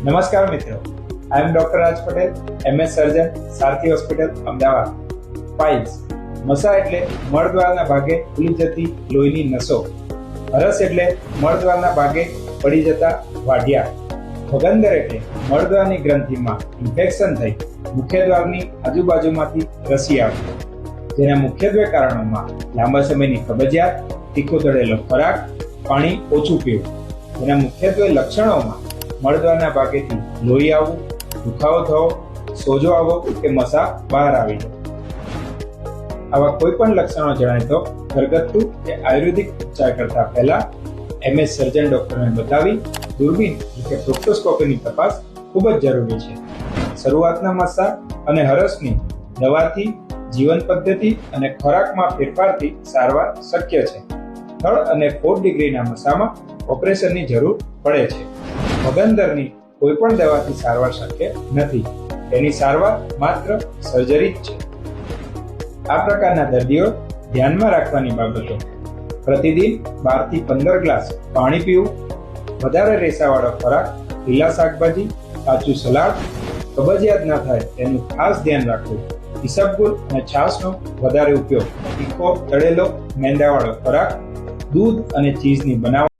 નમસ્કાર મિત્રો, આઈ એમ ડોક્ટર રાજ પટેલ, MS સર્જન, સારથી hospital, Ahmedabad. Piles મસા એટલે મળદ્વારના ભાગે ખુલી જતી લોહીની નસો. હરસ એટલે મળદ્વારના ભાગે પડી જતા વાઢિયા. ભગંદર એટલે મળદ્વારની ગ્રંથિમાં ઇન્ફેક્શન થઈ મુખ્યદ્વારની આજુબાજુમાંથી રસી આવવી. જેના મુખ્યત્વે કારણોમાં લાંબા સમયની કબજિયાત, તીખો તળેલો ખોરાક, પાણી ઓછું પીવું. જેના મુખ્યત્વે લક્ષણોમાં મળદ્વારના ભાગેથી લોહી આવવું, દુખાવો થવો, સોજો આવવો કે મસા બહાર આવી જાય. આવા કોઈ પણ લક્ષણો જણાય તો ઘરગથ્થુ કે આયુર્વેદિક ઉપચાર કરતા પહેલા MS સર્જન ડોક્ટરને બતાવી દૂરબીન કે પ્રોક્ટોસ્કોપીની તપાસ ખૂબ જ જરૂરી છે. શરૂઆતના મસા અને હરસની દવાથી, જીવન પદ્ધતિ અને ખોરાકમાં ફેરફારથી સારવાર શક્ય છે. 3rd અને 4th ડિગ્રીના મસામાં ઓપરેશનની જરૂર પડે છે. ભગંદરની કોઈ પણ દવાથી સારવાર શક્ય નથી. તેની સારવાર માત્ર સર્જરી જ છે. આ પ્રકારના દર્દીઓ ધ્યાનમાં રાખવાની બાબતો: પ્રતિદિન 12 થી 15 ગ્લાસ પાણી પીવું, વધારે રેસાવાળો ખોરાક, લીલા શાકભાજી, કાચું સલાડ, કબજિયાત ન થાય તેનું ખાસ ધ્યાન રાખવું, ઈસબગુલ અને છાશનો વધારે ઉપયોગ, તીખો, તળેલો, મેંદાવાળો ખોરાક, દૂધ અને ચીઝની બનાવટ